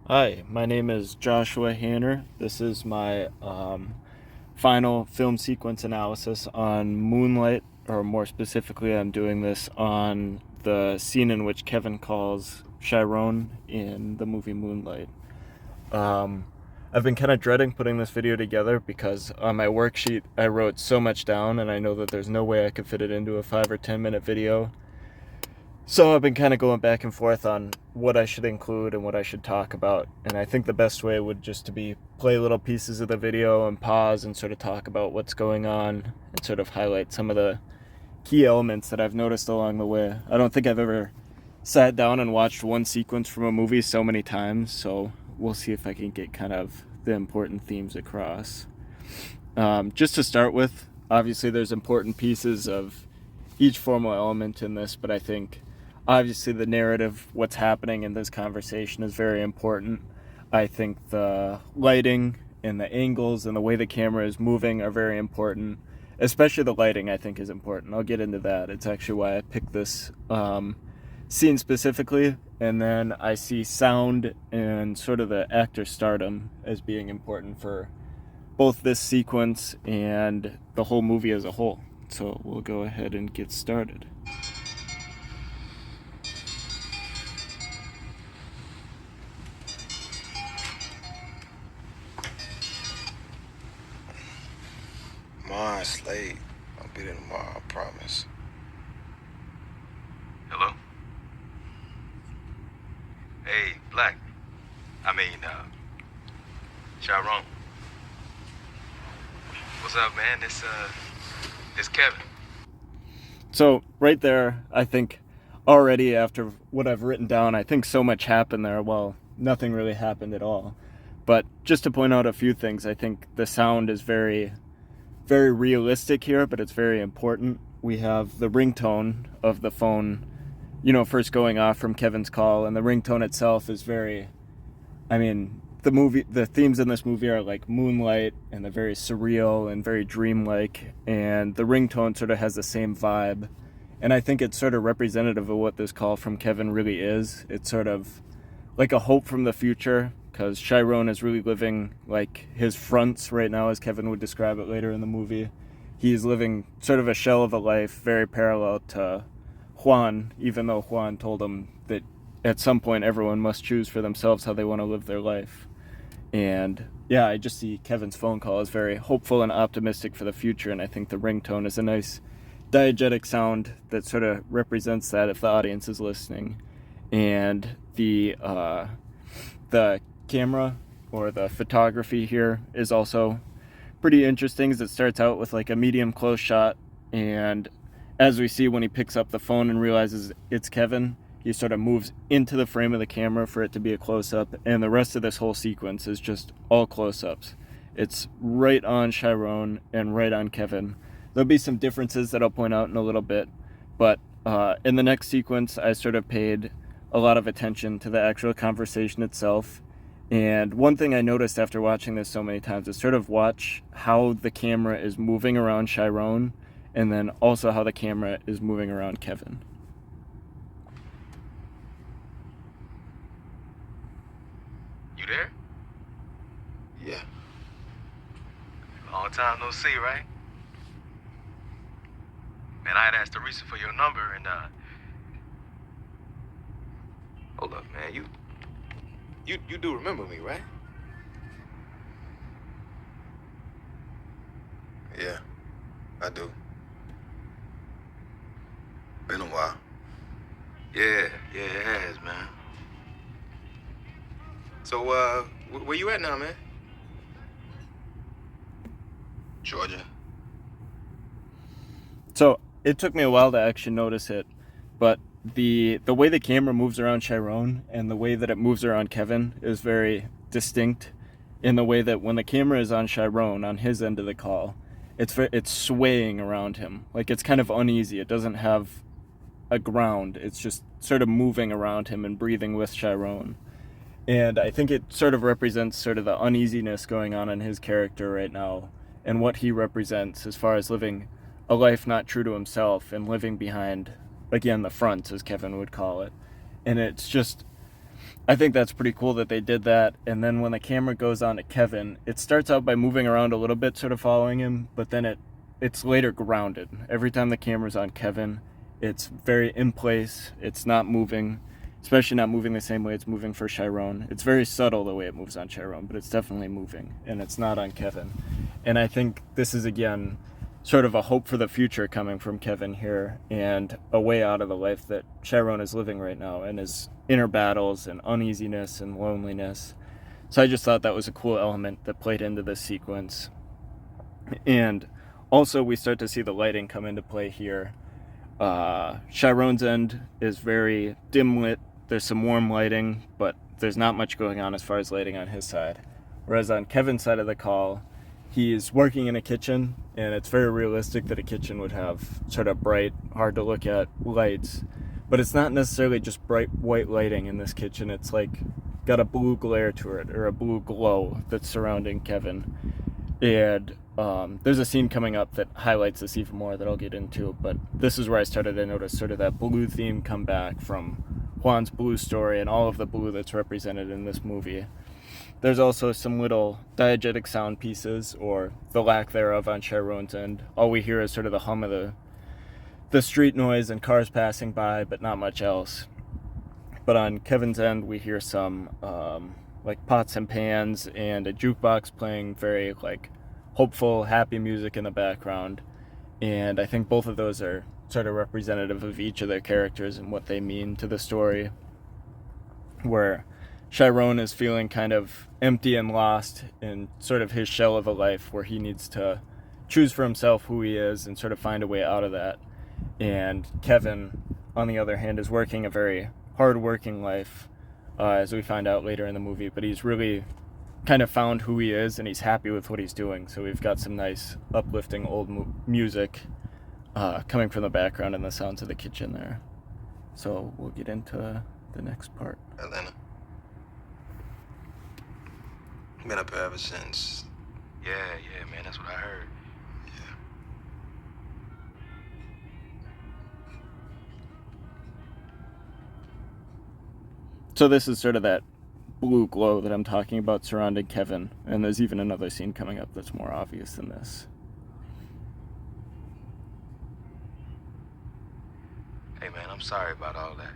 Hi, my name is Joshua Hanner. This is my final film sequence analysis on Moonlight, or more specifically, I'm doing this on the scene in which Kevin calls Chiron in the movie Moonlight. Um, I've been kind of dreading putting this video together because on my worksheet I wrote so much down, and I know that there's no way I could fit it into a 5 or 10 minute video. So I've been kind of going back and forth on what I should include and what I should talk about. And I think the best way would just to be play little pieces of the video and pause and sort of talk about what's going on and sort of highlight some of the key elements that I've noticed along the way. I don't think I've ever sat down and watched one sequence from a movie so many times, so we'll see if I can get kind of the important themes across. Just to start with, obviously there's important pieces of each formal element in this, but I think obviously the narrative, what's happening in this conversation, is very important. I think the lighting and the angles and the way the camera is moving are very important. Especially the lighting, I think, is important. I'll get into that. It's actually why I picked this scene specifically. And then I see sound and sort of the actor stardom as being important for both this sequence and the whole movie as a whole. So we'll go ahead and get started. Mine's late. I'll be there tomorrow, I promise. Hello? Hey, Black. Chiron. What's up, man? It's Kevin. So right there, I think already after what I've written down, I think so much happened there. Well, nothing really happened at all. But just to point out a few things, I think the sound is very, very realistic here, but it's very important. We have the ringtone of the phone, first going off from Kevin's call, and the ringtone itself is very, the themes in this movie are like moonlight, and they're very surreal and very dreamlike, and the ringtone sort of has the same vibe. And I think it's sort of representative of what this call from Kevin really is. It's sort of like a hope from the future, because Chiron is really living like his fronts right now, as Kevin would describe it later in the movie. He's living sort of a shell of a life, very parallel to Juan, even though Juan told him that at some point everyone must choose for themselves how they want to live their life. And yeah, I just see Kevin's phone call as very hopeful and optimistic for the future, and I think the ringtone is a nice diegetic sound that sort of represents that if the audience is listening. And the camera or the photography here is also pretty interesting, as it starts out with like a medium close shot, and as we see when he picks up the phone and realizes it's Kevin, he sort of moves into the frame of the camera for it to be a close-up, and the rest of this whole sequence is just all close-ups. It's right on Chiron and right on Kevin. There'll be some differences that I'll point out in a little bit, but in the next sequence I sort of paid a lot of attention to the actual conversation itself. And one thing I noticed after watching this so many times is sort of watch how the camera is moving around Chiron, and then also how the camera is moving around Kevin. You there? Yeah. Long time no see, right? Man, I had asked Teresa for your number and hold up, man. You do remember me, right? Yeah, I do. Been a while. Yeah, it has, man. So, where you at now, man? Georgia. So it took me a while to actually notice it, but the way the camera moves around Chiron and the way that it moves around Kevin is very distinct, in the way that when the camera is on Chiron, on his end of the call, it's swaying around him. Like, it's kind of uneasy. It doesn't have a ground. It's just sort of moving around him and breathing with Chiron. And I think it sort of represents sort of the uneasiness going on in his character right now, and what he represents as far as living a life not true to himself and living behind, again, the front, as Kevin would call it. And it's just, I think that's pretty cool that they did that. And then when the camera goes on to Kevin, it starts out by moving around a little bit, sort of following him, but then it's later grounded. Every time the camera's on Kevin, it's very in place. It's not moving, especially not moving the same way it's moving for Chiron. It's very subtle the way it moves on Chiron, but it's definitely moving, and it's not on Kevin. And I think this is, again, sort of a hope for the future coming from Kevin here, and a way out of the life that Chiron is living right now, and his inner battles and uneasiness and loneliness. So I just thought that was a cool element that played into this sequence. And also we start to see the lighting come into play here. Chiron's end is very dim lit. There's some warm lighting, but there's not much going on as far as lighting on his side. Whereas on Kevin's side of the call, he's working in a kitchen, and it's very realistic that a kitchen would have sort of bright, hard to look at lights. But it's not necessarily just bright white lighting in this kitchen. It's like got a blue glare to it, or a blue glow that's surrounding Kevin. And there's a scene coming up that highlights this even more that I'll get into. But this is where I started to notice sort of that blue theme come back from Juan's blue story and all of the blue that's represented in this movie. There's also some little diegetic sound pieces, or the lack thereof, on Chiron's end. All we hear is sort of the hum of the street noise and cars passing by, but not much else. But on Kevin's end, we hear some like pots and pans and a jukebox playing very like hopeful, happy music in the background. And I think both of those are sort of representative of each of their characters and what they mean to the story. Where Chiron is feeling kind of empty and lost in sort of his shell of a life, where he needs to choose for himself who he is and sort of find a way out of that. And Kevin, on the other hand, is working a very hard-working life, as we find out later in the movie, but he's really kind of found who he is, and he's happy with what he's doing. So we've got some nice, uplifting old music coming from the background and the sounds of the kitchen there. So we'll get into the next part. Atlanta. Been up here ever since. Yeah, man, that's what I heard. Yeah. So this is sort of that blue glow that I'm talking about surrounding Kevin, and there's even another scene coming up that's more obvious than this. Hey, man, I'm sorry about all that.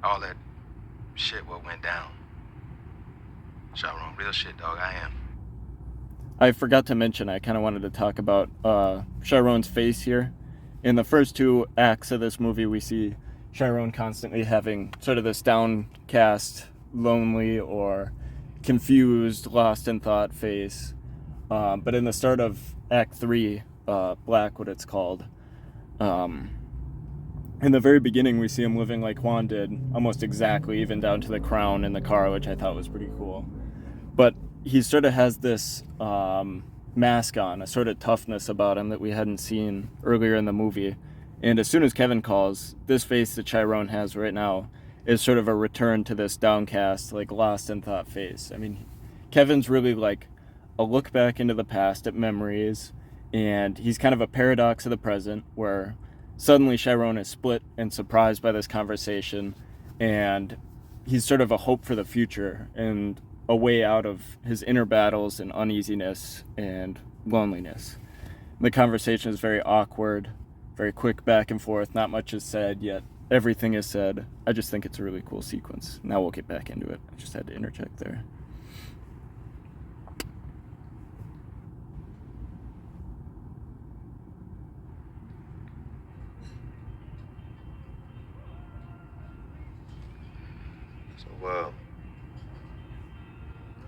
All that shit what went down. Chiron, real shit, dog, I am. I forgot to mention, I kind of wanted to talk about Chiron's face here. In the first two acts of this movie, we see Chiron constantly having sort of this downcast, lonely, or confused, lost in thought face. But in the start of Act 3, Black, what it's called, in the very beginning, we see him living like Juan did, almost exactly, even down to the crown in the car, which I thought was pretty cool. But he sort of has this mask on, a sort of toughness about him that we hadn't seen earlier in the movie. And as soon as Kevin calls, this face that Chiron has right now is sort of a return to this downcast, like lost in thought face. I mean, Kevin's really like a look back into the past at memories, and he's kind of a paradox of the present, where suddenly Chiron is split and surprised by this conversation, and he's sort of a hope for the future and a way out of his inner battles and uneasiness and loneliness. The conversation is very awkward, very quick back and forth, not much is said, yet everything is said. I just think it's a really cool sequence. Now we'll get back into it. I just had to interject there. So,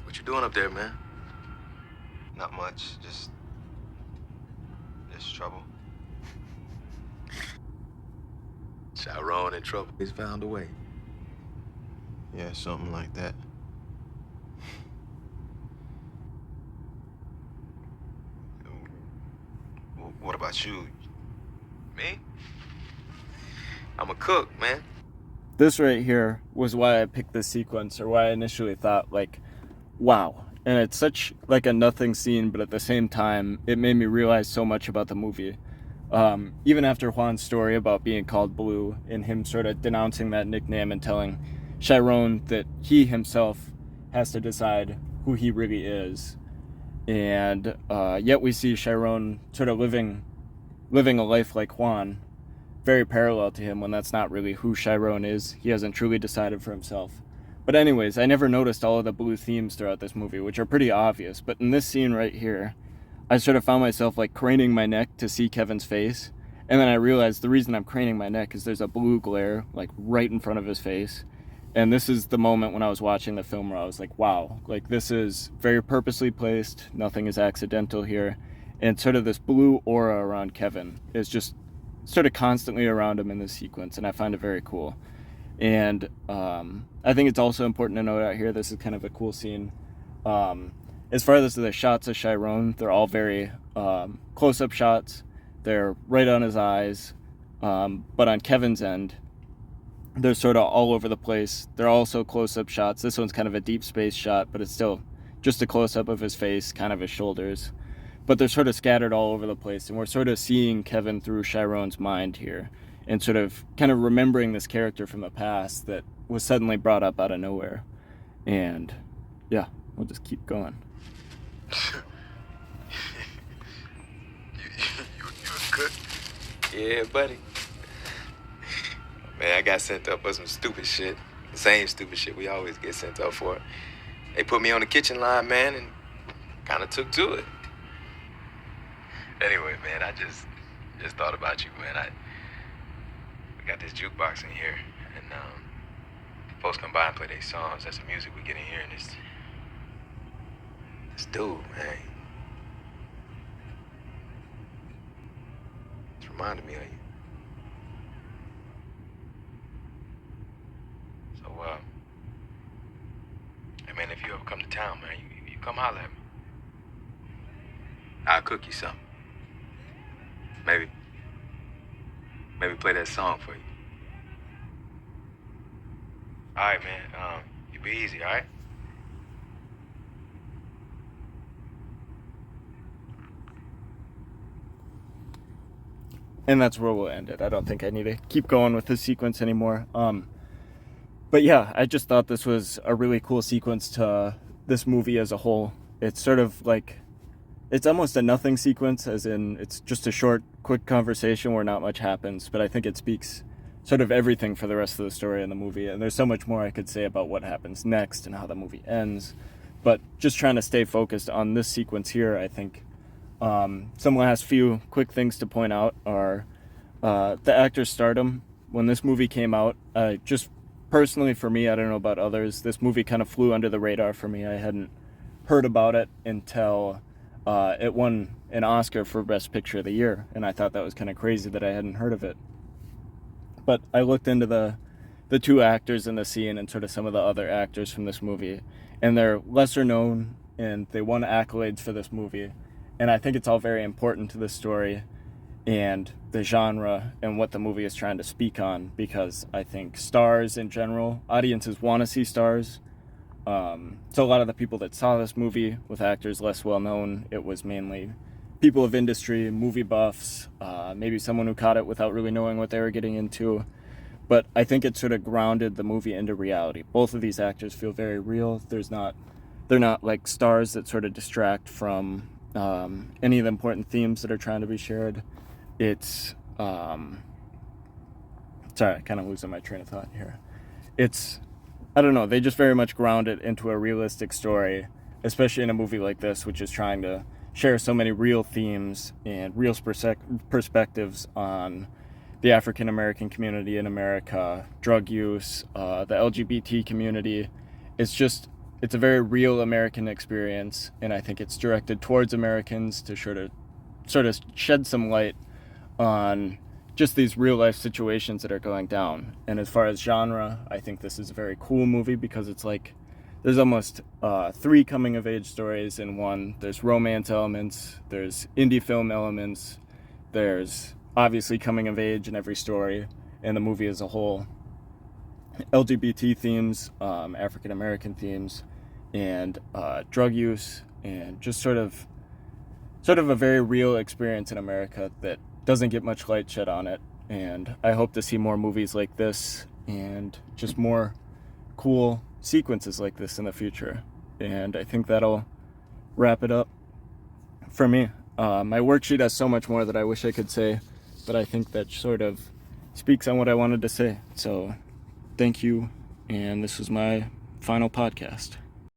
what you doing up there, man? Not much, just trouble. Chiron in trouble. He's found a way. Yeah, something like that. What about you? Me? I'm a cook, man. This right here was why I picked this sequence, or why I initially thought, like, wow. And it's such like a nothing scene, but at the same time, it made me realize so much about the movie. Even after Juan's story about being called Blue and him sort of denouncing that nickname and telling Chiron that he himself has to decide who he really is. And yet we see Chiron sort of living a life like Juan, very parallel to him, when that's not really who Chiron is. He hasn't truly decided for himself. But anyways, I never noticed all of the blue themes throughout this movie, which are pretty obvious. But in this scene right here, I sort of found myself like craning my neck to see Kevin's face. And then I realized the reason I'm craning my neck is there's a blue glare like right in front of his face. And this is the moment when I was watching the film where I was like, wow, like this is very purposely placed. Nothing is accidental here. And sort of this blue aura around Kevin is just sort of constantly around him in this sequence. And I find it very cool. And I think it's also important to note out here, this is kind of a cool scene. As far as the shots of Chiron, they're all very close-up shots. They're right on his eyes. But on Kevin's end, they're sort of all over the place. They're also close-up shots. This one's kind of a deep space shot, but it's still just a close-up of his face, kind of his shoulders. But they're sort of scattered all over the place, and we're sort of seeing Kevin through Chiron's mind here, and sort of kind of remembering this character from the past that was suddenly brought up out of nowhere. And yeah, we'll just keep going. You a cook? Yeah, buddy. Man, I got sent up for some stupid shit. The same stupid shit we always get sent up for. They put me on the kitchen line, man, and kind of took to it. Anyway, man, I just thought about you, man. We got this jukebox in here, and folks come by and play their songs. That's the music we get in here, and this dude, man. It's reminded me of you. So, hey, man, if you ever come to town, man, you come holler at me. I'll cook you something. Maybe play that song for you. All right, man. You be easy, all right? And that's where we'll end it. I don't think I need to keep going with this sequence anymore. But yeah, I just thought this was a really cool sequence to this movie as a whole. It's sort of like, it's almost a nothing sequence, as in it's just a short, quick conversation where not much happens, but I think it speaks sort of everything for the rest of the story in the movie, and there's so much more I could say about what happens next and how the movie ends, but just trying to stay focused on this sequence here, I think. Some last few quick things to point out are the actor's stardom. When this movie came out, just personally for me, I don't know about others, this movie kind of flew under the radar for me. I hadn't heard about it until it won an Oscar for Best Picture of the Year, and I thought that was kind of crazy that I hadn't heard of it. But I looked into the two actors in the scene and sort of some of the other actors from this movie, and they're lesser known, and they won accolades for this movie, and I think it's all very important to the story and the genre and what the movie is trying to speak on, because I think stars in general, audiences want to see stars. So a lot of the people that saw this movie with actors less well known, it was mainly people of industry, movie buffs, maybe someone who caught it without really knowing what they were getting into. But I think it sort of grounded the movie into reality. Both of these actors feel very real. They're not like stars that sort of distract from any of the important themes that are trying to be shared. It's sorry, I'm kind of losing my train of thought here. I don't know, they just very much ground it into a realistic story, especially in a movie like this, which is trying to share so many real themes and real perspectives on the African American community in America, drug use, the LGBT community. It's a very real American experience, and I think it's directed towards Americans to sort of shed some light on just these real life situations that are going down. And as far as genre, I think this is a very cool movie because it's like there's almost 3 coming of age stories in one. There's romance elements, there's indie film elements, there's obviously coming of age in every story, and the movie as a whole, LGBT themes, African American themes, and drug use, and just sort of a very real experience in America that doesn't get much light shed on it. And I hope to see more movies like this and just more cool sequences like this in the future. And I think that'll wrap it up for me. My worksheet has so much more that I wish I could say, but I think that sort of speaks on what I wanted to say. So thank you, and this was my final podcast.